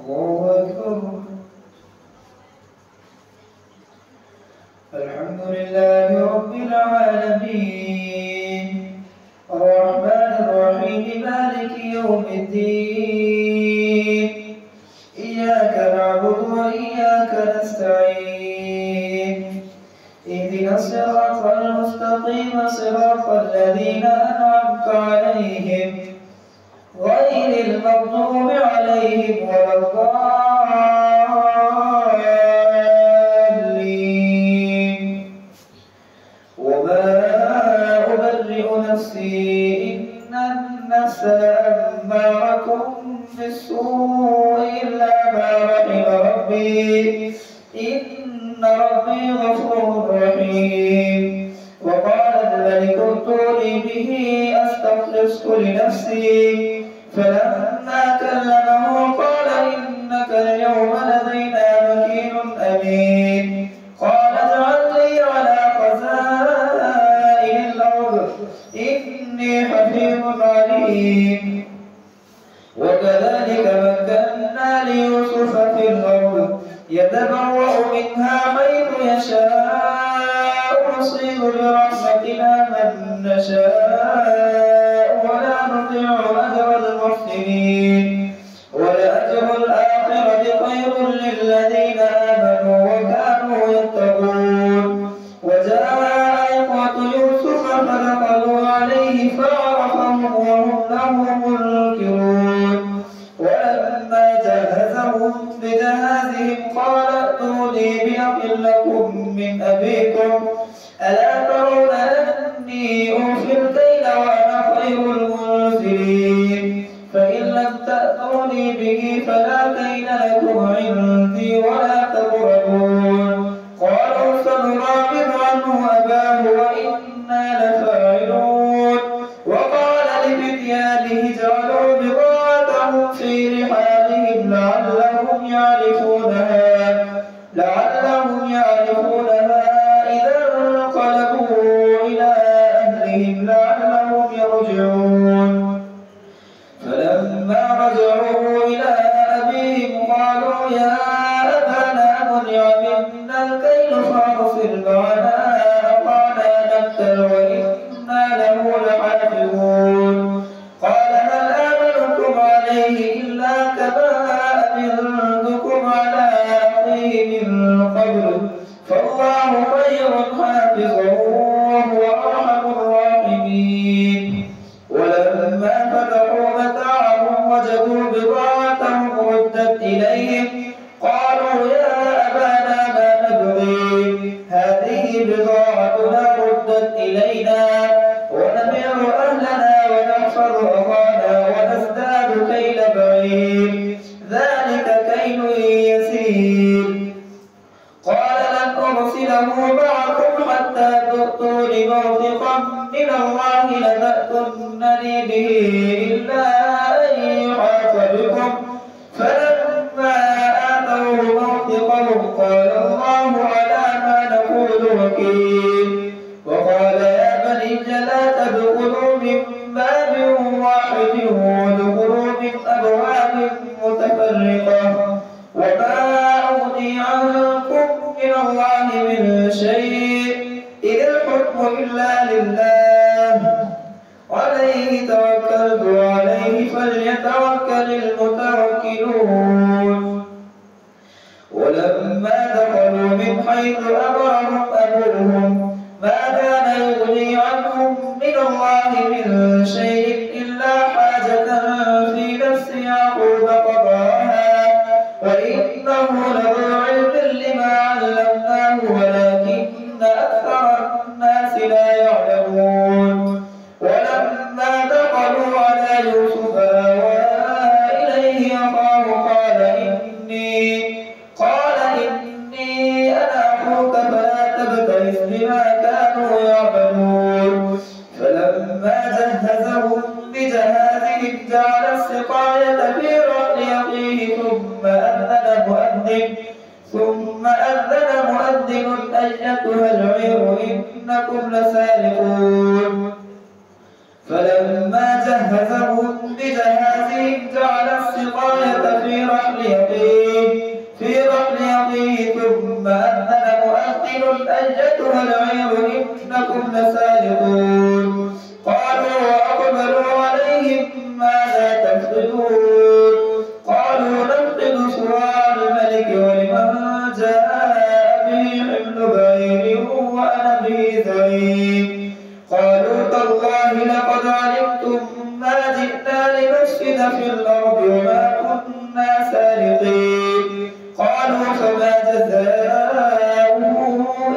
الله أكبر. الحمد لله رب العالمين الرحمن الرحيم مالك يوم الدين إياك نعبد وإياك نستعين اهدنا الصراط المستقيم صراط الذين أنعمت عليهم غير المغضوب عليهم ولا الضالين. وما أبرئ نفسي إن النفس لأمارة بالسوء إلا ما رحم ربي إن ربي غفور رحيم. وقال الملك ائتوني به أستخلصه لنفسي فلما كلمه قال إنك اليوم لدينا مكين أمين. قال اجعلني على خزائن الأرض إني حفيظ عليم. وكذلك مكنا ليوسف في الأرض يتبوأ منها حيث يشاء نصيب برحمتنا من نشاء ولا نضيع أجر المحسنين. ولأجر الآخرة خير للذين آمنوا وكانوا يتقون. وجاء إخوة يوسف فدخلوا عليه فعرفهم وهم له منكرون. ولما جهزهم بجهازهم قال ائتوني بأخ لكم من أبيكم ألا ترون أني أوفي الكيل وأنا خير المنزلين. فإن لم تأتوني به فلا كيل لكم عندي ولا تقربون. قالوا سنراود عنه أباه وإنا لفاعلون. وقال لفتيانه اجعلوا بضاعتهم في رحالهم لعلهم يعرفونها إذا انقلبوا إلى أهلهم لعلهم يرجعون. فلما رجعوا إلى أبيهم قالوا يا أبانا منع منا الكيل فأرسل معنا أخانا نكتل وإنا له لحافظون. قال هل آمنكم عليه إلا كما أمنتكم على أخيه من قبل فالله خير حافظا وهو أرحم الراحمين. ولما فتحوا متاعهم وجدوا بضاعتهم ردت إليهم قالوا يا أبانا ما نبغي هذه بضاعتنا ردت إلينا ونمير أهلنا ونحفظ أخانا ونزداد كيل بعير ذلك كيل يسير. قال لن أرسله معكم حتى تؤتون موثقا من الله لتأتونني به إلا أن يحاط بكم. فلما آتوه موثقهم قال الله على ما نقول وكيل. وقال يا بني لا تدخلوا من باب واحد وادخلوا من أبواب متفرقة وما أغني عنكم من الله من شيء إن الحكم إلا لله عليه توكلت وعليه فليتوكل المتوكلون. ولما دخلوا من حيث أمرهم أبوهم ما كان يغني عنهم من الله من شيء إلا حاجة في نفس يعقوب قضاها وإنه لذو علم لما علمناه ولكن أكثر الناس لا يعلمون. ولما دخلوا على يوسف آوى إليه أخاه قال إني أنا أخوك فلا تبتئس بما كانوا يعملون. فلما جهزهم بجهازهم جعل السقاية في رحل أخيه ثم أذن مؤذن أيتها العير إنكم لسارقون. فلما جهزهم بجهازهم جعل السقاية في رحل أخيه لنفسد في الأرض وما كنا سارقين. قالوا فما جزاؤه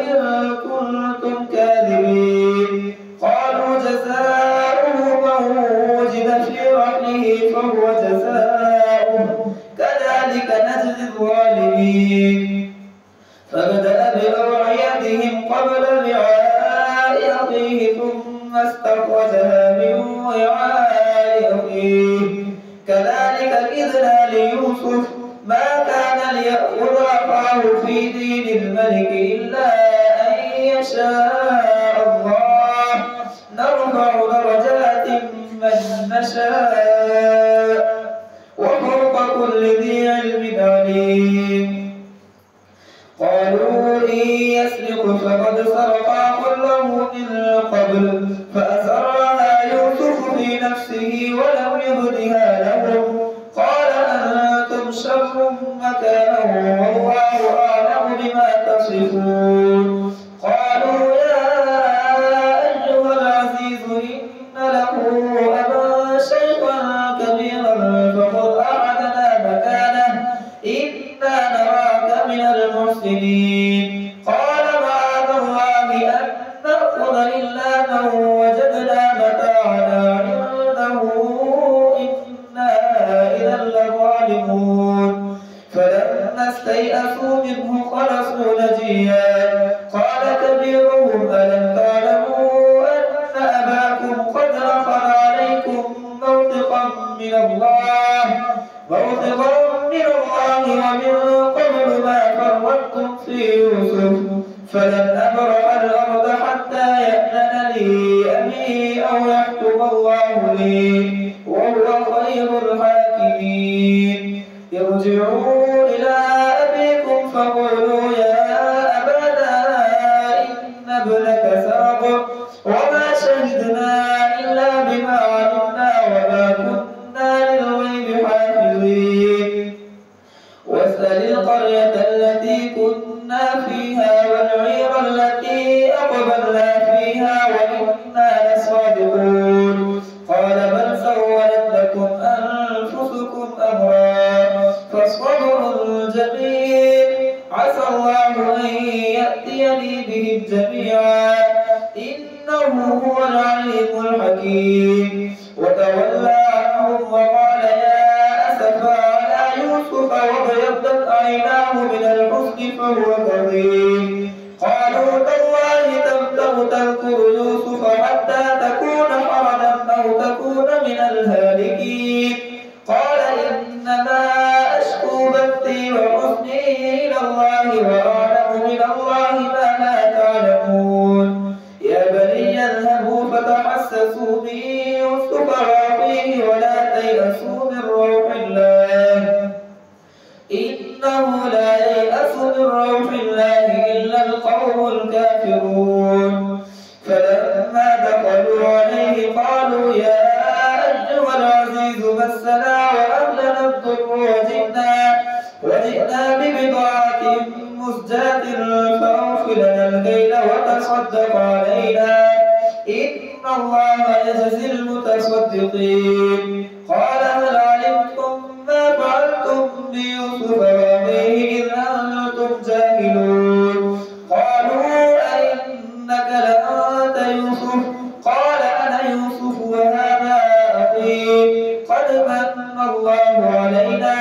إن كنتم كاذبين. قالوا جزاؤه من وجد في رحله فهو جزاؤه كذلك نجزي الظالمين. فبدأ بأوعيتهم قبل رعاء أخيه ثم استخرجها من وعاء أخيه كذلك كدنا ليوسف ما كان ليأخذ أخاه في دين الملك إلا أن يشاء الله نرفع درجات من نشاء وفوق كل ذي علم عليم. قالوا إن يسرق فقد سرق أخ له من قبل فأسرها يوسف في نفسه ولم يبدها لهم قال أنتم شر مكانا والله أعلم بما تصفون. قالوا يا أيها العزيز إن له أبا شيخا كبيرا فخذ أحدنا مكانه إنا نراك من المحسنين. قال معاذ الله أن نأخذ إلا من وجدنا متاعنا عنده إنا إذا لظالمون. فلما استيئسوا منه خلصوا نجيا قال كبيرهم ألم تعلموا أن أباكم قد أخذ عليكم موثقا من الله ومن قبل ما فرطتم في يوسف فلن أبرح الأرض حتى يأذن لي أبي أو يحكم الله لي وهو خير الحاكمين. ارجعوا إلى أبيكم فقولوا يا أبانا إن ابنك سرق وما شهدنا إلا بما علمنا وما كنا للغيب حافظين. واسأل القرية التي كنا فيها والعير التي أقبلنا فيها وإنا لصادقون. قال بل سولت لكم أنفسكم أمرا فصبر جميل عسى الله أن يأتيني بهم جميعا إنه هو العليم الحكيم. وتولى عنهم وقال يا أسفا على يوسف وابيضت عيناه من الحزن فهو كظيم. قالوا تالله تذكر يوسف حتى تكون حردا أو تكون من الهالكين. قال إنما أشكو بثي وحزني إلى الله وأعلم من الله ما لا تعلمون. يا بني اذهبوا فتحسسوا من يوسف وأخيه ولا تيأسوا من روح الله إنه لا ييأس من روح الله إلا القوم الكافرون. فلما دخلوا عليه قالوا يا أيها العزيز مسنا وأهلنا الضر وجئنا ببضاعة مزجاة فأوف لنا الكيل وتصدق علينا إن الله يجزي المتصدقين. قال هل علمتم ما فعلتم بيوسف وأخيه إذ أنتم جاهلون. قالوا أئنك لأنت يوسف قال أنا يوسف وهذا أخي قد من الله علينا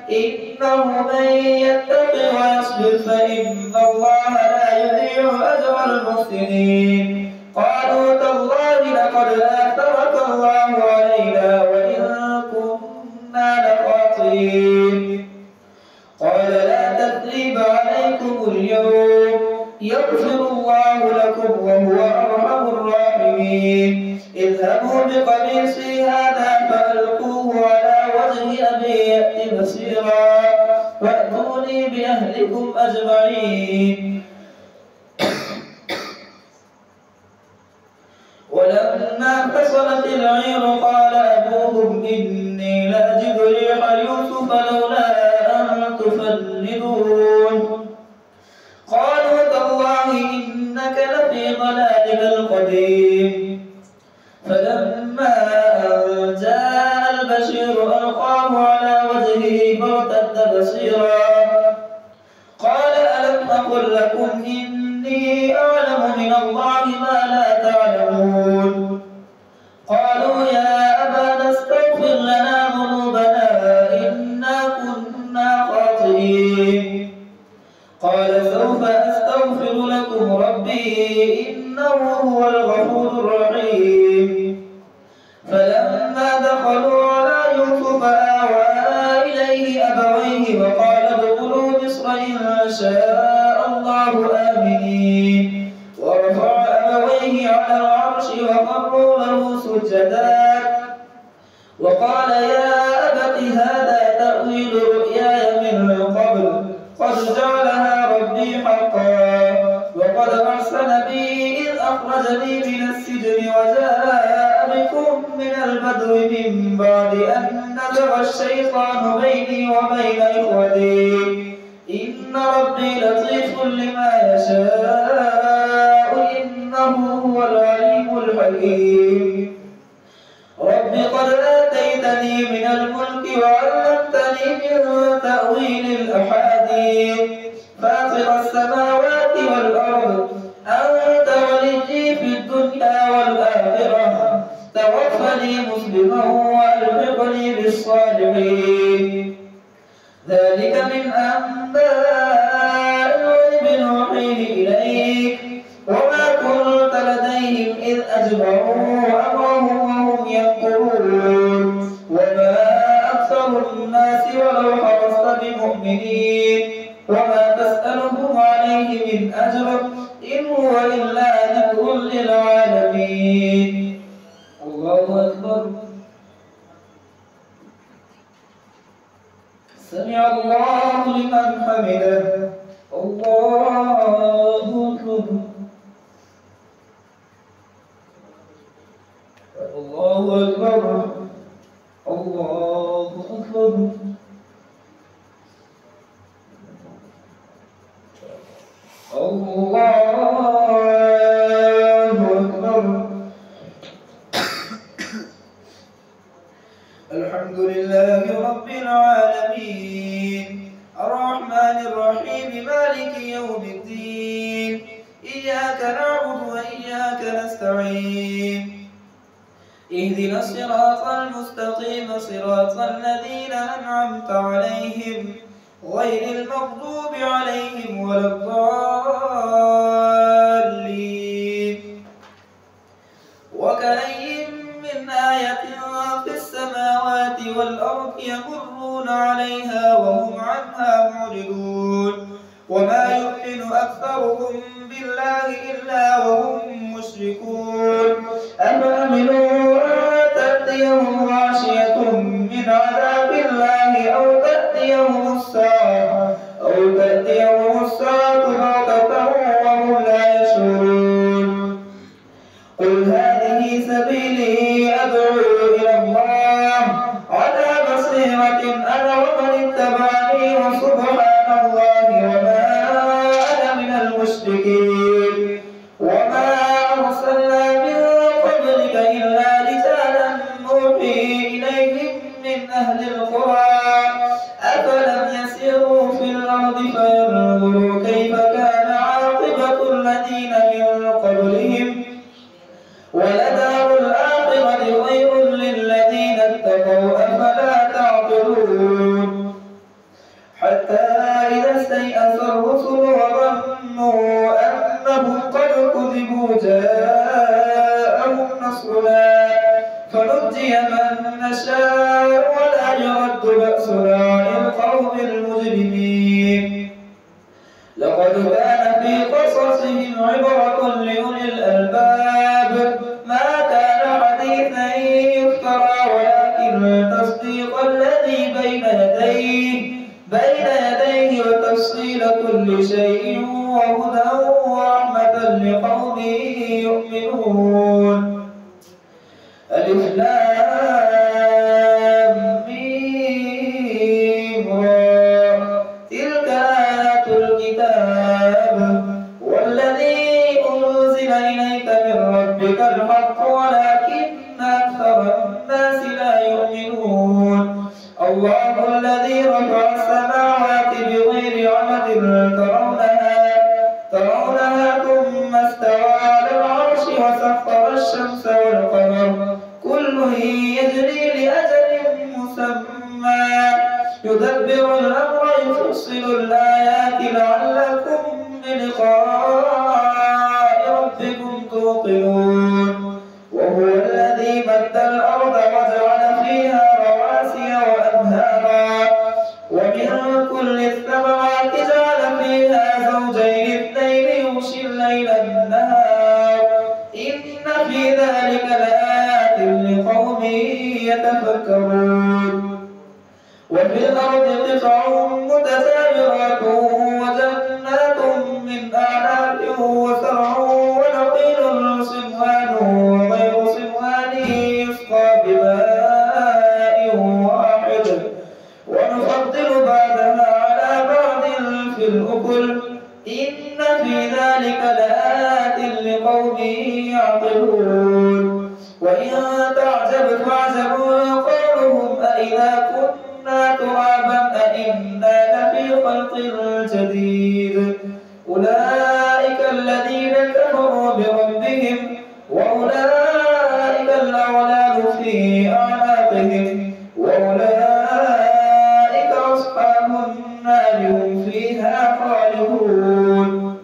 إنه من يتق ويصبر فإن الله لا يضيع أجر المحسنين. قالوا تالله لقد آثرك الله علينا وإن كنا لخاطئين. قال لا تثريب عليكم اليوم يغفر الله لكم وهو أرحم الراحمين. اذهبوا بقميصي هذا فألقوه على وجه أبي يأت بصيرا وأتوني بأهلكم أجمعين. ولما فصلت العير قال أبوهم إني لأجد ريح يوسف لولا أن تفندون. قالوا تالله إنك لفي ضلالك القديم. فلما أن جاء البشير ألقاه على وجهه فارتد بصيرا قال ألم أقل لكم إني أعلم من الله ما لا تعلمون قالوا يا أبانا استغفر لنا ذنوبنا إنا كنا خاطئين قال سوف أستغفر لكم ربي إنه هو الغفور الرحيم فلما دخلوا على يوسف آوى إليه أبويه وقال ادخلوا مصر إن شاء الله آمنين ورفع أبويه على العرش وخروا له سجدا وقال يا أبت هذا تأويل رؤياي من قبل قد جعلها ربي حقا وقد أحسن بي إذ أخرجني من السجن وجاء بكم من البدو من بعد أن نزغ الشيطان بيني وبين إخوتي إن ربي لطيف لما يشاء إنه هو العليم الحكيم رب قد آتيتني من الملك وعلمتني من تأويل الأحاديث فاطر السماوات والأرض أنت وليي في الدنيا والآخرة توفني مسلما وألحقني بالصالحين ذلك من أنباء الغيب نوحيه إليك وما كنت لديهم إذ أجمعوا أمرهم وهم ينكرون وما أكثر الناس ولو حرصت بمؤمنين وما تسألهم عليه من أجر إن هو إلا ذكر للعالمين الله أكبر سمع الله لمن حمده الله أكبر الله أكبر الله أكبر الله أكبر الحمد لله رب العالمين الرحمن الرحيم مالك يوم الدين إياك نعبد وإياك نستعين اهدنا الصراط المستقيم صراط الذين أنعمت عليهم غير المغضوب عليهم ولا الضالين وكأين من آية في السماوات والأرض يمرون عليها وهم عنها معرضون وما يؤمن أكثرهم بالله إلا وهم مشركون أفأمنوا أن تأتيهم غاشية من عذاب الله أو تأتيهم الساعة بغتة وهم لا يشعرون قل هذه سبيلي أدعو إلى الله على بصيرة أنا ومن اتبعني وسبحان الله وما أنا من المشركين وما أرسلنا من قبلك إلا رجالا نوحي إليهم من أهل القرى أفلم يسيروا في الأرض فينظروا كيف كان عاقبة الذين من قبلهم ولدار الآخرة خير للذين اتقوا أفلا تعقلون حتى إذا استيأس الرسل وظنوا أنهم قد كذبوا جاءهم نصرنا فنجي من نشاء ولا يرد بأسنا عن القوم المجرمين لقد كان في قصصهم عبرة لأولي الألباب ما كان حديثا يفترى ولكن تصديق الذي بين يديه وتفصيل كل شيء وهدى ورحمة لقوم يؤمنون ألف لام ميم را تلك آيات الكتاب والذي أنزل إليك من ربك الحق ولكن أكثر الناس لا يؤمنون مسمى يدبر الأمر يفصل الآيات لعلكم بلقاء ربكم توقنون وهو الذي مد الأرض وجعل فيها رواسي وأنهارا ومن كل الثمرات جعل فيها زوجين اثنين يغشي الليل النهار إن في ذلك لآيات لقوم يتفكرون وفي الأرض قطع متجاورات وجنات من أعناب وزرع ونخيل صنوان وغير صنوان يسقى بماء واحد ونفضل بعضها على بعض في الأكل إن في ذلك لآيات لقوم يعقلون وإن تعجب فاعجب قولهم أإذا كنا ترابا أإنا لفي خلق جديد أولئك الذين كفروا بربهم وأولئك الأغلال في أعناقهم وأولئك أصحاب النار هم فيها خالدون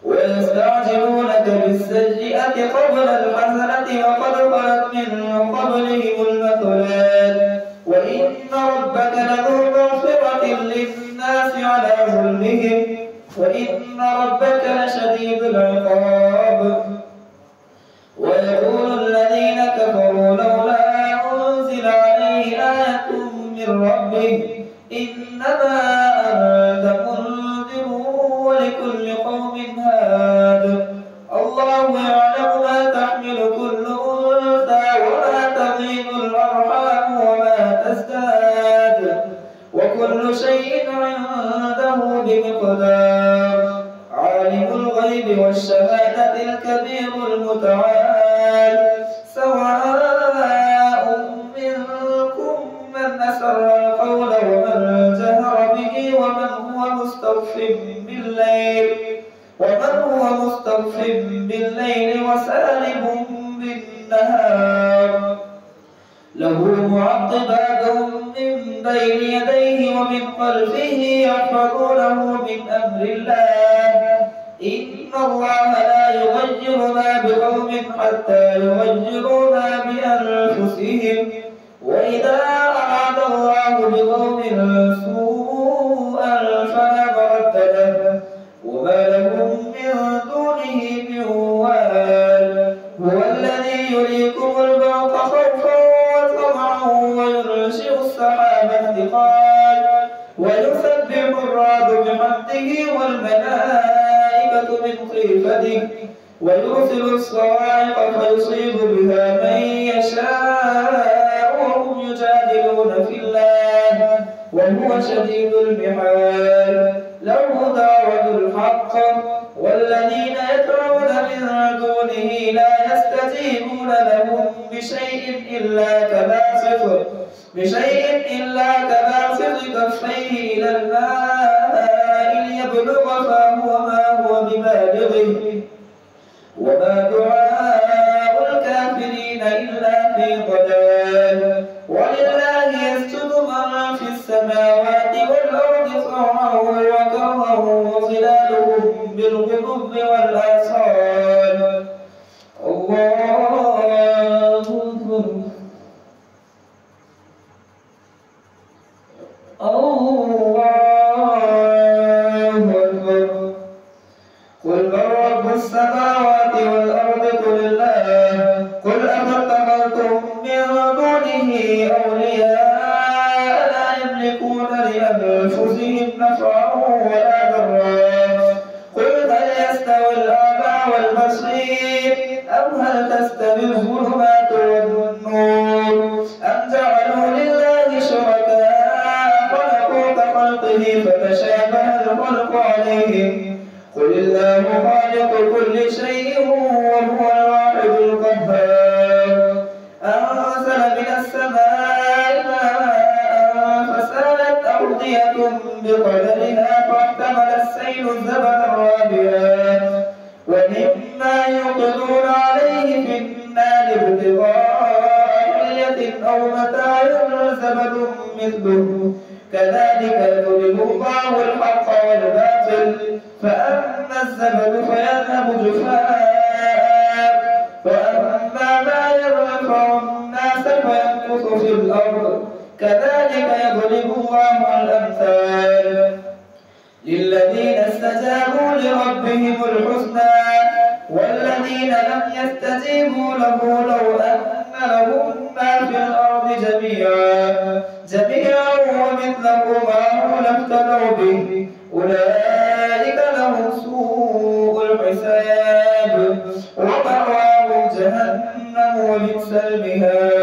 ويستعجلونك بالسيئة قبل الحسنة وقد خلت من قبلهم المثلات وإن ربك لذو مغفرة للناس على ظلمهم وإن ربك لشديد العقاب ويقول الذين كفروا لولا أنزل عليه آية من ربه إنما أنت منذر ولكل قوم هاد الله يعلم ما تحمل كل أنثى وما تغيض الأرحام وما تزداد وكل شيء عنده بمقدار عالم الغيب والشهادة الكبير المتعال سواء منكم من أسر القول ومن جهر به ومن هو مستخف بالليل وسالم بالنهار له معقبات من بين يديه ومن خلفه يحفظونه من أمر الله إن الله لا يغير ما بقوم حتى يغيروا ما بأنفسهم وإذا أراد الله بقوم سوءا فلا مرد له وما لهم من دونه من وال هو الذي يريكم البرق خوفا وطمعا وينشئ السحاب الثقال ويسبح الرعد بحمده والملائكة من خيفته ويرسل الصواعق فيصيب بها من يشاء وهم يجادلون في الله وهو شديد المحال له دعوة الحق والذين يدعون من دونه لا يستجيبون لهم بشيء إلا كباسط كفيه إلى الماء ليبلغ فهو ما هو ببالغه وما دعاء الكافرين إلا في ضلال ولله يسجد من في السماوات والأرض طوعا وكرها وظلالهم بالغضب والآصال الله أكبر قل من رب السماوات والأرض قل الله قل أفاتخذتم من دونه أولياء لا يملكون لأنفسهم نفعا ولا ضرا قل هل يستوي الأعمى والبصير أم هل تستوي الظلمات والنور أم جعلوا لله شركاء خلقوا كخلقه فتشابه الخلق عليهم قل الله خالق كل شيء وهو الواحد القهار أنزل من السماء ماء فسالت أودية بقدرها فاحتمل السيل الزبد الرابيا ومما يوقدون عليه في النار ابتغاء حلية أو متاع زبد مثله كذلك يضرب الله الحق والباطل فأما الزبد فيذهب جفاء وأما ما ينفع الناس فيمكث في الأرض كذلك يضرب الله الأمثال للذين استجابوا لربهم الحسنى والذين لم يستجيبوا له لو أن لهم ما في الأرض جميعا ومثله معه لافتدوا به أولئك لهم سوء الحساب ومأواهم جهنم وبئس المهاد.